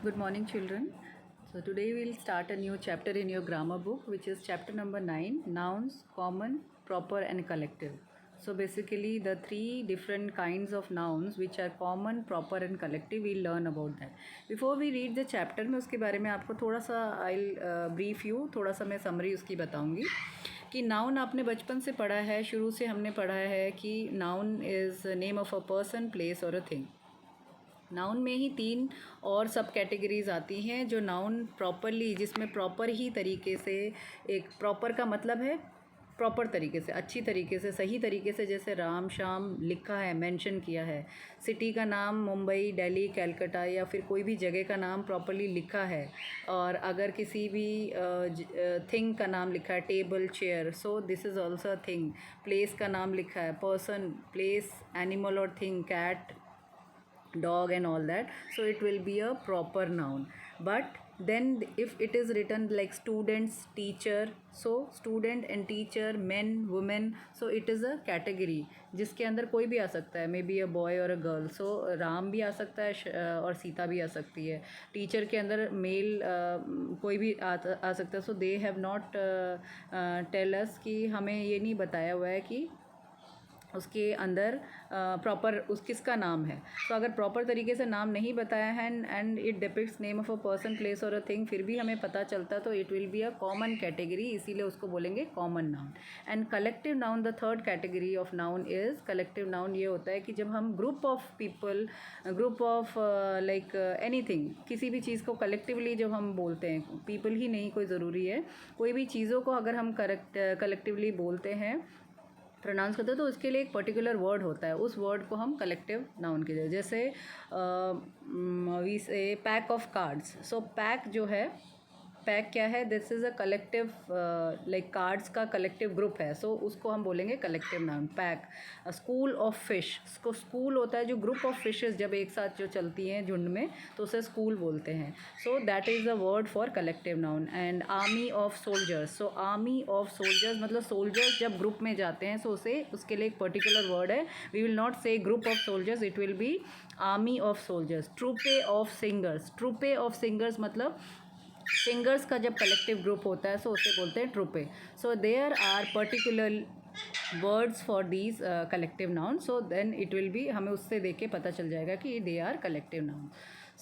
Good morning, children. So, today we'll start a new chapter in your grammar book, which is chapter number 9, Nouns, Common, Proper, and Collective. So, basically, the three different kinds of nouns which are common, proper, and collective, we'll learn about that. Before we read the chapter, मैं उसके बारे में आपको थोड़ा सा I'll brief you, थोड़ा सा मैं summary उसकी बताऊँगी कि नाउन आपने बचपन से पढ़ा है, शुरू से हमने पढ़ा है कि noun is name of a person, place और अ थिंग. नाउन में ही तीन और सब कैटेगरीज आती हैं जो नाउन प्रॉपरली, जिसमें प्रॉपर ही तरीके से, एक प्रॉपर का मतलब है प्रॉपर तरीके से, अच्छी तरीके से, सही तरीके से, जैसे राम शाम लिखा है, मेंशन किया है. सिटी का नाम मुंबई, दिल्ली, कलकत्ता या फिर कोई भी जगह का नाम प्रॉपरली लिखा है. और अगर किसी भी थिंग का नाम लिखा है, table, chair, so this is also a thing. Place का नाम लिखा है, पर्सन, प्लेस, एनिमल और thing, cat, dog and all that, so it will be a proper noun. But then if it is written like students, teacher, so student and teacher, men, women, so it is a category जिसके अंदर कोई भी आ सकता है, may be a boy और a girl. सो राम भी आ सकता है और सीता भी आ सकती है. टीचर के अंदर मेल कोई भी आ सकता है. So they have not tell us कि हमें ये नहीं बताया हुआ है कि उसके अंदर प्रॉपर किसका नाम है. तो अगर प्रॉपर तरीके से नाम नहीं बताया है and it depicts name of a person, place और अ थिंग, फिर भी हमें पता चलता, तो it will be a common category, इसीलिए उसको बोलेंगे common noun. And collective noun, the third category of noun is collective noun. ये होता है कि जब हम group of people, group of like anything, किसी भी चीज़ को कलेक्टिवली जब हम बोलते हैं, पीपल ही नहीं कोई ज़रूरी है, कोई भी चीज़ों को अगर हम कलेक्टिवली बोलते हैं, प्रोनाउंस करते हैं, तो उसके लिए एक पर्टिकुलर वर्ड होता है. उस वर्ड को हम कलेक्टिव नाउन के जैसे वी से pack of cards. So pack जो है, पैक क्या है, this is a collective, like cards का कलेक्टिव ग्रुप है. सो उसको हम बोलेंगे collective noun, pack. School of fish, उसको स्कूल होता है जो ग्रुप ऑफ फिशेस जब एक साथ जो चलती हैं झुंड में, तो उसे स्कूल बोलते हैं. So that is a word for collective noun. And army of soldiers, so army of soldiers मतलब सोल्जर्स जब ग्रुप में जाते हैं, सो उसे उसके लिए एक पर्टिकुलर वर्ड है. We will not say group of soldiers, it will be army of soldiers. Troupe of singers, troupe of singers मतलब सिंगर्स का जब कलेक्टिव ग्रुप होता है, सो उसे बोलते हैं troupe. So there are particular words for these collective noun. So then it will be, हमें उससे देख के पता चल जाएगा कि they are collective noun.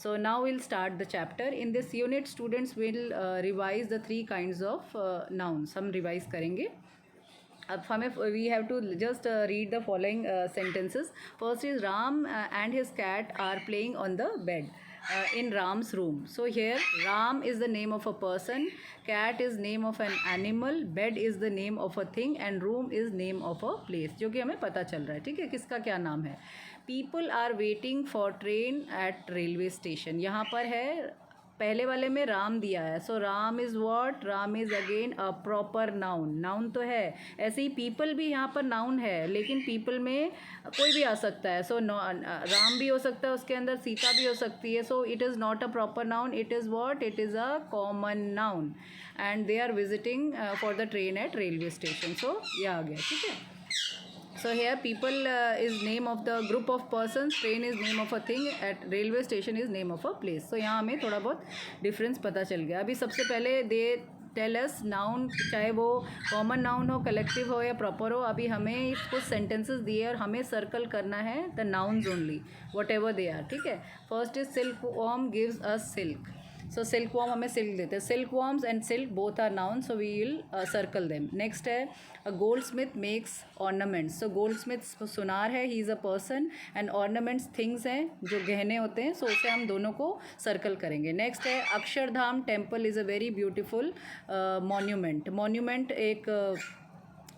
So now we'll start the chapter. In this unit students will revise the three kinds of nouns. हम revise करेंगे. अब हमें we have to just read the following sentences. First is Ram and his cat are playing on the bed in Ram's room. So here Ram is the name of a person, cat is name of an animal, bed is the name of a thing and room is name of a place, जो कि हमें पता चल रहा है. ठीक है, किसका क्या नाम है. People are waiting for train at railway station. यहाँ पर है, पहले वाले में राम दिया है. So Ram is what, Ram is again a proper noun. Noun तो है, ऐसे ही पीपल भी यहाँ पर नाउन है, लेकिन पीपल में कोई भी आ सकता है. सो राम भी हो सकता है, उसके अंदर सीता भी हो सकती है. So it is not a proper noun, it is what, it is a common noun. And they are visiting for the train at railway station. So ये आ गया. ठीक है. So here people is name of the group of persons, train is name of a thing, at railway station is name of a place. So यहाँ हमें थोड़ा बहुत difference पता चल गया. अभी सबसे पहले दे टेल अस नाउन, चाहे वो कॉमन नाउन हो, कलेक्टिव हो या प्रॉपर हो. अभी हमें कुछ सेंटेंसेस दिए और हमें सर्कल करना है the nouns only, whatever they are. ठीक है. First is silkworm gives us silk. So silkworm हमें सिल्क देते हैं. Silkworms and silk both are noun, so we will circle them. Next है a goldsmith makes ornaments. So goldsmith सुनार है, he is a person, and ornaments things हैं जो गहने होते हैं. सो उसे हम दोनों को सर्कल करेंगे. नेक्स्ट है Akshardham temple is a very beautiful monument. Monument एक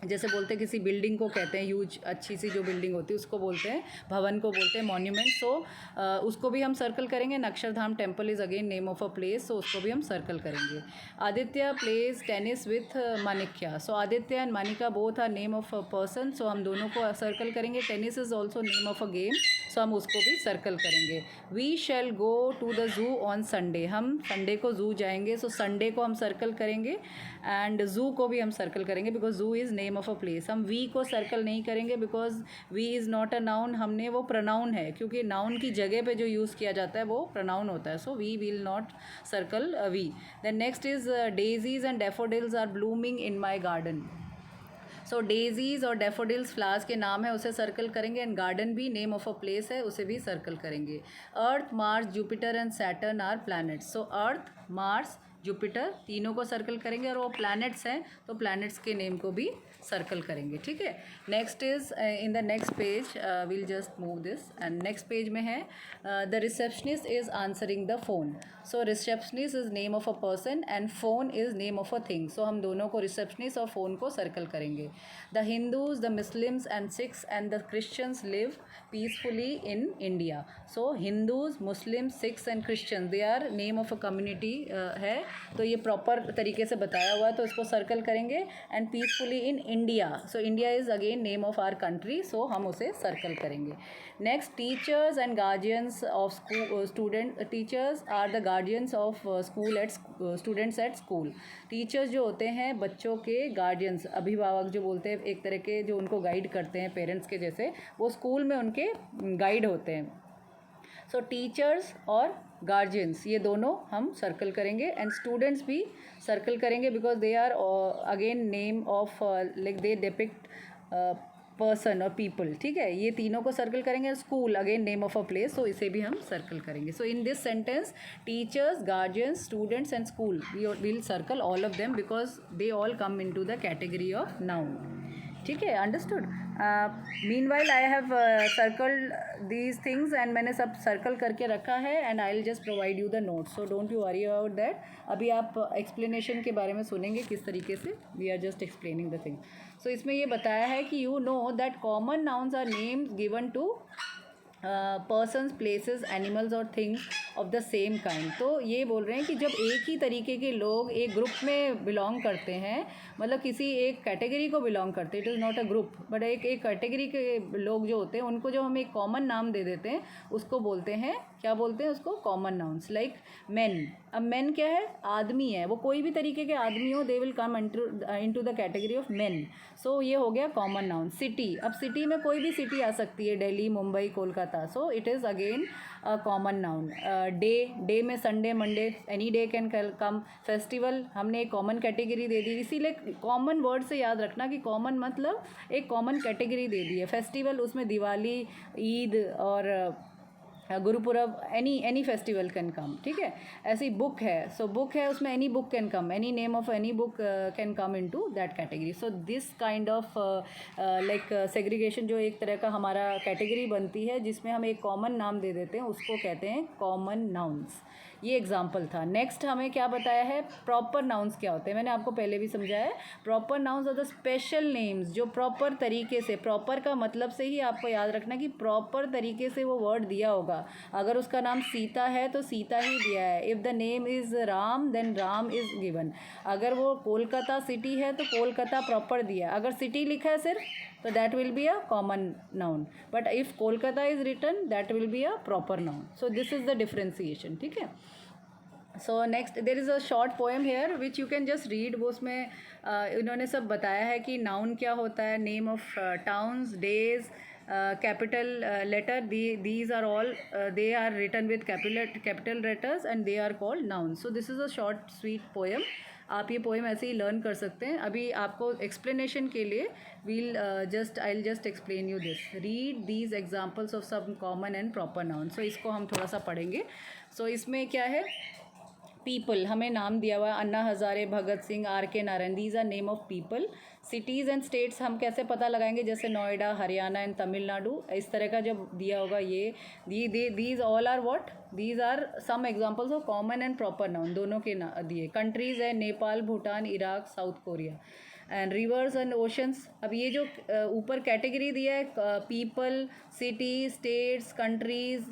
जैसे बोलते हैं किसी बिल्डिंग को कहते हैं, ह्यूज अच्छी सी जो बिल्डिंग होती है उसको बोलते हैं, भवन को बोलते हैं मॉन्यूमेंट. सो उसको भी हम सर्कल करेंगे. Akshardham temple is again name of a place, so उसको भी हम सर्कल करेंगे. Aditya plays tennis with Manikya. So Aditya and Manika both are name of a person, so हम दोनों को सर्कल करेंगे. Tennis is also name of a game, so हम उसको भी सर्कल करेंगे. We shall go to the zoo on Sunday. हम संडे को जू जाएंगे, सो संडे को हम सर्कल करेंगे. एंड जू को भी हम सर्कल करेंगे because zoo is name name of a place. हम वी को सर्कल नहीं करेंगे because we is not a noun. हमने वो प्रोनाउन है, क्योंकि नाउन की जगह पे जो यूज़ किया जाता है वो प्रोनाउन होता है. So we will not circle we. Then next is daisies and daffodils are blooming in my garden. So daisies और डेफोडिल्स फ्लावर्स के नाम है, उसे सर्कल करेंगे. एंड गार्डन भी नेम ऑफ अ प्लेस है, उसे भी सर्कल करेंगे. Earth, Mars, Jupiter and Saturn are planets. So Earth, Mars, Jupiter तीनों को सर्कल करेंगे, और वो प्लैनेट्स हैं तो प्लैनेट्स के नेम को भी सर्कल करेंगे. ठीक है. Next is in the next page will just move this. And next page में है the receptionist is answering the phone. So receptionist is name of a person and phone is name of a thing. So हम दोनों को receptionist और phone को circle करेंगे. The Hindus, the Muslims and Sikhs and the Christians live peacefully in India. So Hindus, Muslim, Sikhs and Christian they are name of a community है. तो ये proper तरीके से बताया हुआ है, तो इसको सर्कल करेंगे. And peacefully in India. So India is again name of our country, so हम उसे सर्कल करेंगे. Next, teachers and guardians of student. Teachers are the guardians of school at students at school. Teachers जो होते हैं बच्चों के guardians, अभिभावक जो बोलते हैं, एक तरह के जो उनको गाइड करते हैं पेरेंट्स के जैसे, वो स्कूल में उनके गाइड होते हैं. सो टीचर्स और गार्जियंस ये दोनों हम सर्कल करेंगे. एंड स्टूडेंट्स भी सर्कल करेंगे because they are again name of like they depict person और पीपल. ठीक है, ये तीनों को सर्कल करेंगे. School again name of a place, तो इसे भी हम सर्कल करेंगे. So in this sentence teachers, guardians, students and school, we will circle all of them because they all come in to the category of noun. ठीक है, understood. Meanwhile I have circled these things and मैंने सब circle करके रखा है. And I will just provide you the notes, so don't you worry about that. अभी आप explanation के बारे में सुनेंगे किस तरीके से. We are just explaining the thing. So इसमें ये बताया है कि you know that common nouns are names given to persons, places, animals और things of the same kind. तो ये बोल रहे हैं कि जब एक ही तरीके के लोग एक ग्रुप में बिलोंग करते हैं, मतलब किसी एक कैटेगरी को बिलोंग करते हैं, it is not a group but एक कैटेगरी के लोग जो होते हैं उनको जब हम एक कॉमन नाम दे देते हैं उसको बोलते हैं, क्या बोलते हैं उसको, कॉमन नाउन्स. Like man. अब मैन क्या है, आदमी है. वो कोई भी तरीके के आदमी हो, they will come into the category of man. So ये हो गया कॉमन नाउन. सिटी, अब सिटी में कोई भी सिटी आ सकती है, Delhi, Mumbai, Kolkata. So it is again a common noun. Day में Sunday, Monday, any day can come. Festival हमने एक कॉमन कैटेगरी दे दी, इसीलिए कॉमन वर्ड से याद रखना कि कॉमन मतलब एक कॉमन कैटेगरी दे दी है. फेस्टिवल, उसमें दिवाली, ईद और Gurpurab, any festival can come. ठीक है. ऐसी बुक है, सो बुक है, उसमें any book can come, any name of any book can come into that category. So this kind of like segregation, जो एक तरह का हमारा कैटेगरी बनती है जिसमें हम एक कॉमन नाम दे देते हैं, उसको कहते हैं कॉमन नाउन्स. ये एग्जाम्पल था. नेक्स्ट हमें क्या बताया है, प्रॉपर नाउन्स क्या होते हैं. मैंने आपको पहले भी समझाया है. Proper nouns are the special names जो प्रॉपर तरीके से, प्रॉपर का मतलब से ही आपको याद रखना कि प्रॉपर तरीके से वो वर्ड दिया होगा. अगर उसका नाम सीता है तो सीता ही दिया है. If the name is Ram then Ram is given. अगर वो कोलकाता सिटी है तो कोलकाता प्रॉपर दिया. अगर सिटी लिखा है सिर्फ तो that will be a common noun. But if Kolkata is written that will be a proper noun. So this is the differentiation. ठीक है. So next there is a short poem here which you can just read. वो उसमें इन्होंने सब बताया है कि noun क्या होता है, name of towns, days, capital letter, these are all they are written with capital letters and they are called nouns. So this is a short sweet poem. आप ये पोएम ऐसे ही लर्न कर सकते हैं. अभी आपको एक्सप्लेनेशन के लिए I'll just explain you this. Read these examples of some common and proper nouns. So इसको हम थोड़ा सा पढ़ेंगे. So इसमें क्या है, पीपल हमें नाम दिया हुआ है, Anna Hazare, Bhagat Singh, R K Narayan, these are name of people. Cities and states हम कैसे पता लगाएंगे, जैसे नोएडा, हरियाणा एंड तमिलनाडु, इस तरह का जब दिया होगा ये these all are what, these are some examples of common and proper noun. दोनों के दिए. कंट्रीज़ है Nepal, Bhutan, Iraq, South Korea. And rivers and oceans. अब ये जो ऊपर कैटेगरी दिया है, पीपल, सिटी, स्टेट्स, कंट्रीज़,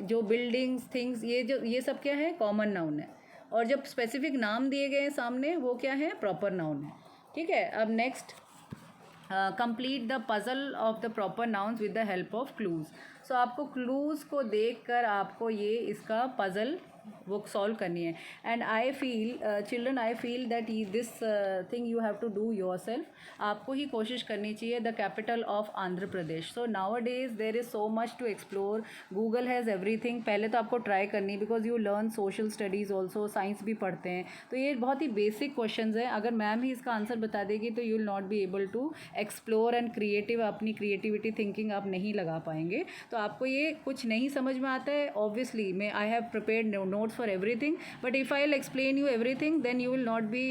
जो बिल्डिंग्स, थिंग्स, ये सब क्या है, कॉमन नाउन है. और जब स्पेसिफिक नाम दिए गए हैं सामने, वो क्या है, प्रॉपर नाउन है. ठीक है. अब next, complete the puzzle of the proper nouns with the help of clues. So आपको क्लूज़ को देखकर आपको ये इसका पजल वो सॉल्व करनी है. And I feel children, I feel that this thing you have to do yourself. आपको ही कोशिश करनी चाहिए. The capital of Andhra Pradesh. So nowadays there is so much to explore. Google has everything. पहले तो आपको try करनी, because you learn social studies also, science भी पढ़ते हैं. तो ये बहुत ही बेसिक क्वेश्चन हैं. अगर मैम ही इसका आंसर बता देगी तो you will not be able to explore and creative, अपनी क्रिएटिविटी थिंकिंग आप नहीं लगा पाएंगे. तो आपको ये कुछ नहीं समझ में आता है, ऑब्वियसली मैं I have prepared notes for everything, but if I will explain you everything then you will not be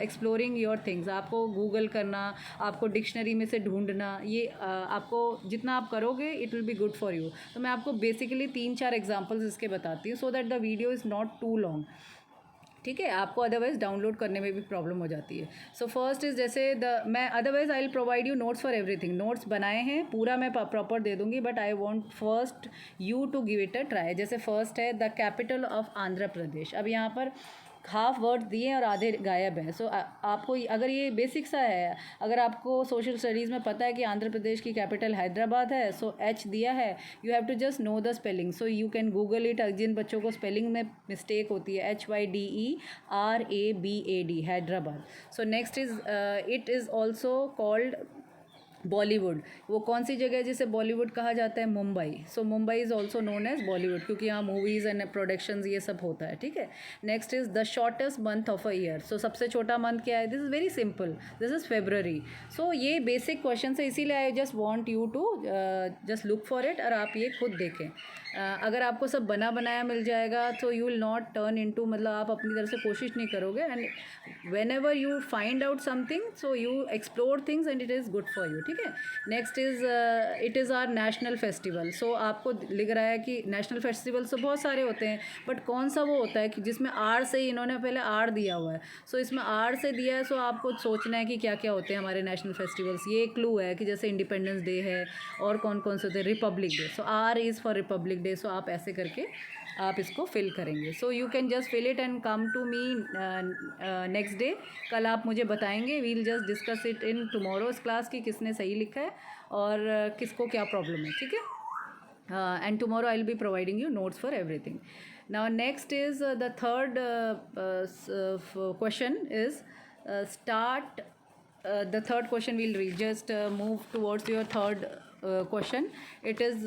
exploring your things. आपको गूगल करना, आपको डिक्शनरी में से ढूंढना, ये आपको जितना आप करोगे it will be good for you. तो मैं आपको बेसिकली 3-4 एग्जाम्पल्स इसके बताती हूँ, so that the video is not too long. ठीक है, आपको अदरवाइज़ डाउनलोड करने में भी प्रॉब्लम हो जाती है. सो फर्स्ट इज़ जैसे मैं otherwise I will provide you notes for everything. Notes बनाए हैं, पूरा मैं प्रॉपर दे दूँगी, but I want first you to give it a try. जैसे फर्स्ट है the capital of Andhra Pradesh. अब यहाँ पर हाफ वर्ड दिए और आधे गायब हैं. सो आपको अगर ये बेसिक सा है, अगर आपको सोशल स्टडीज़ में पता है कि आंध्र प्रदेश की कैपिटल हैदराबाद है, सो एच दिया है, you have to just know the spelling. So you can Google it. जिन बच्चों को स्पेलिंग में मिस्टेक होती है, HYDERABAD, Hyderabad. So next is it is also called Bollywood. वो कौन सी जगह है जिसे बॉलीवुड कहा जाता है? Mumbai. So Mumbai is also known as Bollywood, क्योंकि यहाँ मूवीज़ एंड प्रोडक्शंस ये सब होता है. ठीक है. Next is the shortest month of a year. So सबसे छोटा मंथ क्या है? This is very simple, this is February. So ये बेसिक क्वेश्चन है, इसीलिए I just want you to just look for it, और आप ये खुद देखें. अगर आपको सब बना बनाया मिल जाएगा तो you will not turn into, मतलब आप अपनी तरफ से कोशिश नहीं करोगे. And whenever you find out something, so you explore things and it is good for you. ठीक है. Next is it is our national festival. So आपको लिख रहा है कि नेशनल फेस्टिवल्स तो बहुत सारे होते हैं, बट कौन सा वो होता है कि जिसमें आर से ही, इन्होंने पहले आर दिया हुआ है. सो इसमें आर से दिया है, सो आपको सोचना है कि क्या क्या होते हैं हमारे नेशनल फेस्टिवल्स. ये क्लू है कि जैसे इंडिपेंडेंस डे है, और कौन कौन से होते हैं, republic day. So R is for republic day. So आप ऐसे करके आप इसको फिल करेंगे. So you can just fill it and come to me next day. कल आप मुझे बताएंगे. We'll just discuss it in tomorrow's class कि किसने सही लिखा है और किसको क्या प्रॉब्लम है. ठीक है. And tomorrow I will be providing you notes for everything. Now next is the third question is start. The third question we'll read. Just move towards your third question. It is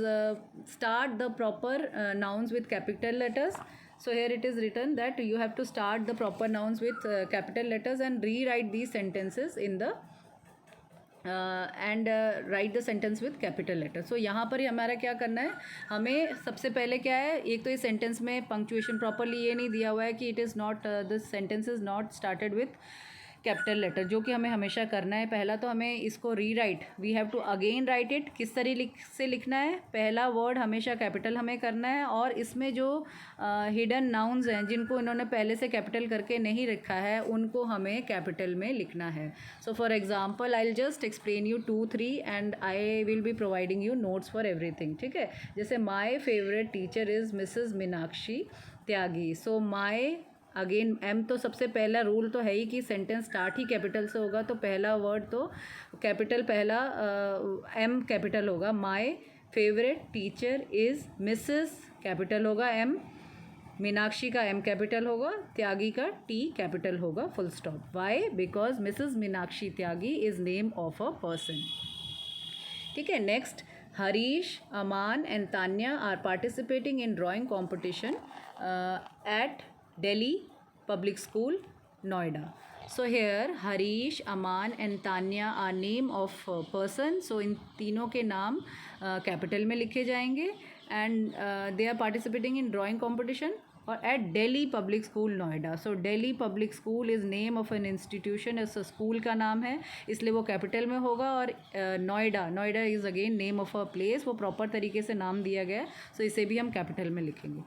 start the proper nouns with capital letters. So here it is written that you have to start the proper nouns with capital letters and rewrite these sentences in the and write the sentence with capital letter. So यहाँ पर ही हमारा क्या करना है, हमें सबसे पहले क्या है, एक तो इस सेंटेंस में पंक्चुएशन प्रॉपरली ये नहीं दिया हुआ है कि it is not, this sentence is not started with capital letter, जो कि हमें हमेशा करना है. पहला तो हमें इसको rewrite, we have to again write it. किस तरीके से लिखना है? पहला वर्ड हमेशा कैपिटल हमें करना है, और इसमें जो हिडन नाउन्स हैं जिनको इन्होंने पहले से कैपिटल करके नहीं रखा है, उनको हमें कैपिटल में लिखना है. So for example I will just explain you 2-3 and I will be providing you notes for everything. ठीक है. जैसे my favourite teacher is Mrs Meenakshi Tyagi. So my, again M तो सबसे पहला रूल तो है ही कि सेंटेंस स्टार्ट ही कैपिटल से होगा, तो पहला वर्ड तो कैपिटल, पहला एम कैपिटल होगा. My favourite teacher is Mrs, capital होगा एम. मीनाक्षी का एम कैपिटल होगा, त्यागी का टी कैपिटल होगा, full stop. Why? Because Mrs Meenakshi Tyagi is name of a person. ठीक है. Next, Harish, Aman and Tanya are participating in drawing competition at Delhi Public School, Noida. So here Harish, Aman and Tanya are name of person. So इन तीनों के नाम capital में लिखे जाएंगे. And they are participating in drawing competition और at Delhi public school Noida. So Delhi public school is name of an institution, इस school का नाम है, इसलिए वो कैपिटल में होगा. और Noida, Noida is again name of a place, वो प्रॉपर तरीके से नाम दिया गया है, सो इसे भी हम कैपिटल में लिखेंगे.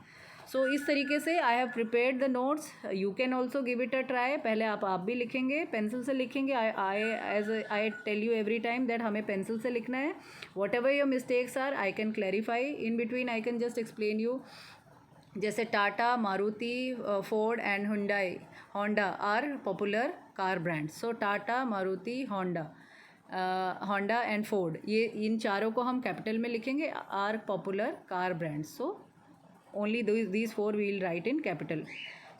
सो इस तरीके से I have prepared the notes. You can also give it a try. पहले आप भी लिखेंगे, पेंसिल से लिखेंगे. I tell you every time that हमें पेंसिल से लिखना है. Whatever your mistakes are I can clarify in between, I can just explain you. जैसे Tata, Maruti, Ford and Hyundai, Honda are popular car brand. So Tata, Maruti, Honda and Ford, ये इन चारों को हम कैपिटल में लिखेंगे, are popular car brands. So only these four we will write in capital.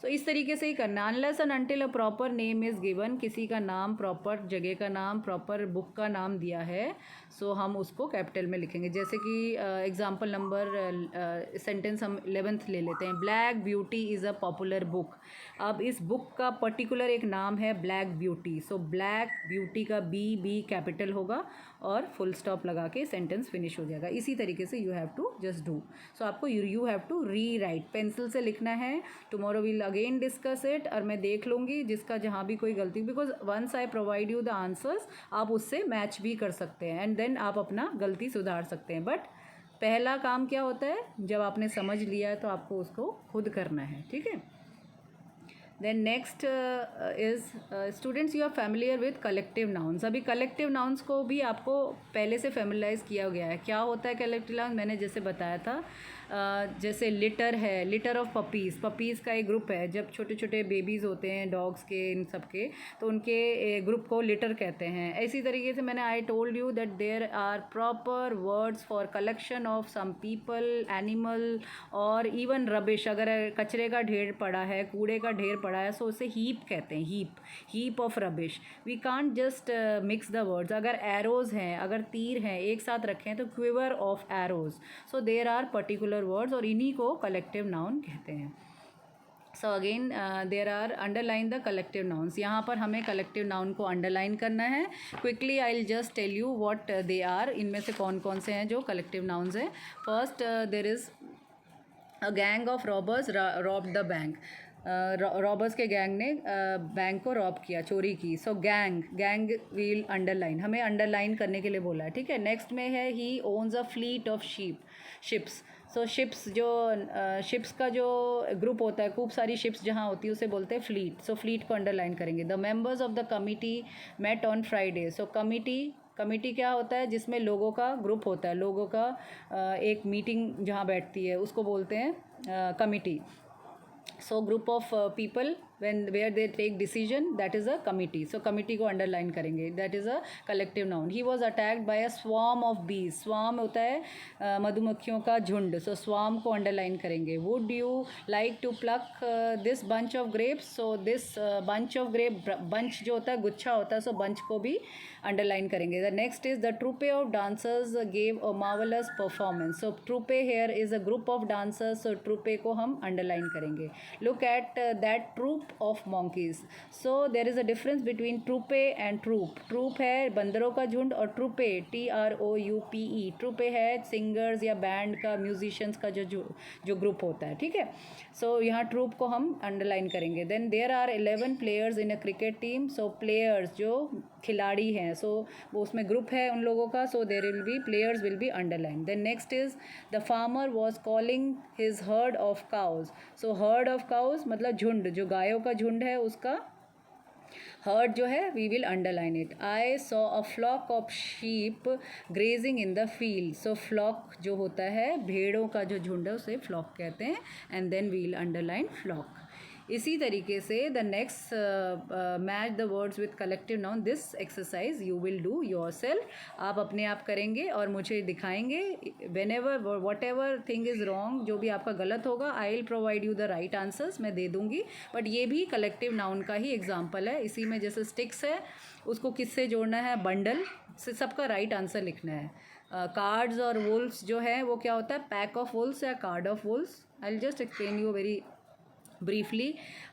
So इस तरीके से ही करना, unless and until a proper name is given, किसी का नाम, प्रॉपर जगह का नाम, प्रॉपर बुक का नाम दिया है, सो हम उसको कैपिटल में लिखेंगे. जैसे कि एग्जांपल नंबर सेंटेंस हम 11th ले लेते हैं, black beauty is a popular book. अब इस बुक का पर्टिकुलर एक नाम है black beauty, so black beauty का बी कैपिटल होगा और फुल स्टॉप लगा के सेंटेंस फिनिश हो जाएगा. इसी तरीके से you have to just do. So आपको you have to rewrite, pencil से लिखना है. Tomorrow will again discuss it, और मैं देख लूँगी जिसका जहाँ भी कोई गलती, because once I provide you the answers, आप उससे मैच भी कर सकते हैं एंड देन आप अपना गलती सुधार सकते हैं. बट पहला काम क्या होता है, जब आपने समझ लिया है तो आपको उसको खुद करना है. ठीक है. Then next is students, you are familiar with collective nouns. अभी कलेक्टिव नाउन्स को भी आपको पहले से फेमिलाइज किया गया है. क्या होता है कलेक्टिव नाउन, मैंने जैसे बताया था. जैसे लिटर है, लिटर ऑफ पपीज़, पपीज़ का एक ग्रुप है. जब छोटे छोटे बेबीज़ होते हैं डॉग्स के, इन सब के, तो उनके ग्रुप को लिटर कहते हैं. इसी तरीके से मैंने I told you that there are proper words for collection of some people, animal और इवन रबिश. अगर कचरे का ढेर पड़ा है, कूड़े का ढेर पड़ा है, सो उसे हीप कहते हैं, heap of rubbish. We can't just mix the words. अगर एरोज़ हैं, अगर तीर हैं, एक साथ रखें तो quiver of arrows. So there are particular words और इन्हीं को कलेक्टिव नाउन कहते हैं. So again there are, underline the collective nouns. यहाँ पर हमें कलेक्टिव नाउन को अंडरलाइन करना है. Quickly I will just tell you what they are. इनमें से कौन कौन से हैं जो कलेक्टिव नाउन्स हैं. First, there is a gang of robbers rob the bank. Robbers के गैंग ने बैंक को रॉब किया, चोरी की. सो गैंग विल अंडरलाइन, हमें अंडरलाइन करने के लिए बोला है. ठीक है. नेक्स्ट में है he owns a fleet of ships. So ships, जो शिप्स का जो ग्रुप होता है, खूब सारी शिप्स जहाँ होती है उसे बोलते हैं फ्लीट. सो फ्लीट को अंडरलाइन करेंगे. The members of the committee met on Friday. So committee क्या होता है, जिसमें लोगों का ग्रुप होता है, लोगों का एक मीटिंग जहाँ बैठती है उसको बोलते हैं committee. So group of people where they take decision, that is a committee. So committee को underline करेंगे, that is a collective noun. He was attacked by a swarm of bees. Swarm होता है मधुमक्खियों का झुंड. So swarm को underline करेंगे. Would you like to pluck this bunch of grapes? So this bunch of grape, bunch जो होता है गुच्छा होता है, so bunch को भी underline करेंगे. The next is the troupe of dancers gave a marvelous performance. So troupe here is a group of dancers, so troupe को हम underline करेंगे. Look at that troop of monkeys. So there is a difference between troupe and troop. Troop है बंदरों का झुंड और troupe TROUPE, troupe है singers या बैंड का, म्यूजिशियंस का जो ग्रुप होता है. ठीक है. सो यहाँ ट्रूप को हम अंडरलाइन करेंगे. Then there are 11 players in a cricket team. So players जो खिलाड़ी हैं, सो वो उसमें ग्रुप है उन लोगों का, so there will be players will be underline. Then next is the farmer was calling his herd of cows. So herd of cows मतलब झुंड, जो गायों का झुंड है उसका हर्ड जो है we will underline it. I saw a flock of sheep grazing in the field. So flock जो होता है भेड़ों का जो झुंड है उसे फ्लॉक कहते हैं, and then we will underline flock. इसी तरीके से the next match the words with collective noun. This exercise you will do yourself. आप अपने आप करेंगे और मुझे दिखाएंगे. Whenever whatever thing is wrong, जो भी आपका गलत होगा, I will provide you the right answers, मैं दे दूँगी. बट ये भी कलेक्टिव नाउन का ही एग्जाम्पल है. इसी में जैसे स्टिक्स है, उसको किससे जोड़ना है, बंडल से सबका राइट आंसर लिखना है. कार्ड्स और वुल्फ्स जो है वो क्या होता है, पैक ऑफ वुल्फ्स या card of wolves. I will just explain you very briefly.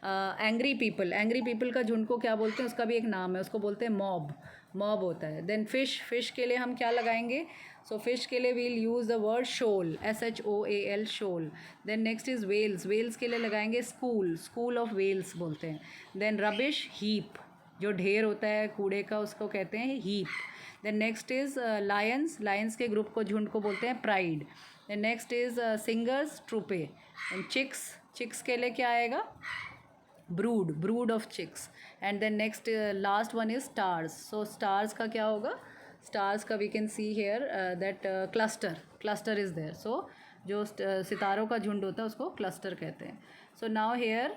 Angry people का झुंड को क्या बोलते हैं, उसका भी एक नाम है, उसको बोलते हैं मॉब होता है. देन फिश के लिए हम क्या लगाएंगे. सो फिश के लिए we'll use the word shoal, SHOAL, shoal. Then next is whales के लिए लगाएंगे स्कूल ऑफ वेल्स बोलते हैं. देन रबिश, हीप, जो ढेर होता है कूड़े का उसको कहते हैं heap. Then next is lions के ग्रुप को, झुंड को बोलते हैं pride. Then next is singers, troupe. And chicks के लिए क्या आएगा, brood of chicks. And then next last one is stars. So stars का क्या होगा, स्टार्स का we can see here that cluster is there. So जो सितारों का झुंड होता है उसको क्लस्टर कहते हैं. So now here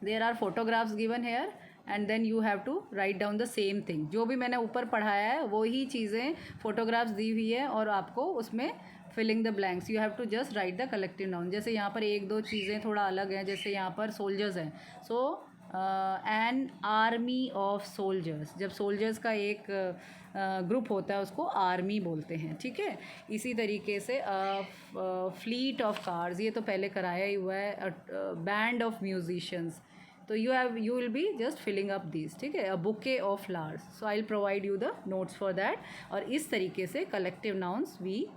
there are photographs given here, and then you have to write down the same thing. जो भी मैंने ऊपर पढ़ाया है वो ही चीज़ें फोटोग्राफ्स दी हुई है और आपको उसमें filling the blanks you have to just write the collective noun. जैसे यहाँ पर एक दो चीज़ें थोड़ा अलग हैं. जैसे यहाँ पर सोल्जर्स हैं. सो एन आर्मी ऑफ सोल्जर्स. जब सोल्जर्स का एक ग्रुप होता है उसको आर्मी बोलते हैं. ठीक है. इसी तरीके से फ्लीट ऑफ कार्स, ये तो पहले कराया ही हुआ है. Band of musicians. तो you will be just filling up these. ठीक है. A bouquet of flowers. So I will provide you the notes for that. और इस तरीके से collective nouns we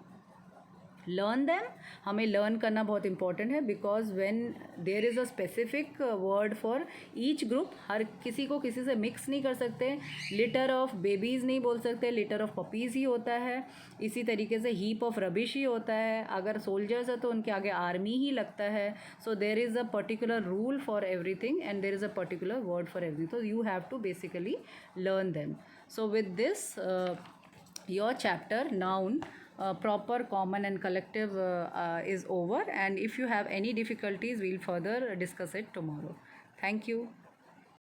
learn them. हमें लर्न करना बहुत इंपॉर्टेंट है because when there is a specific word for each group. हर किसी को किसी से मिक्स नहीं कर सकते. लिटर ऑफ बेबीज़ नहीं बोल सकते, लिटर ऑफ पपीज़ ही होता है. इसी तरीके से हीप ऑफ रबिश ही होता है. अगर सोल्जर्स है तो उनके आगे आर्मी ही लगता है. So there is a particular rule for everything and there is a particular word for everything. तो you have to basically learn them. So with this your chapter noun, proper, common and collective is over, and if you have any difficulties we'll further discuss it tomorrow. Thank you.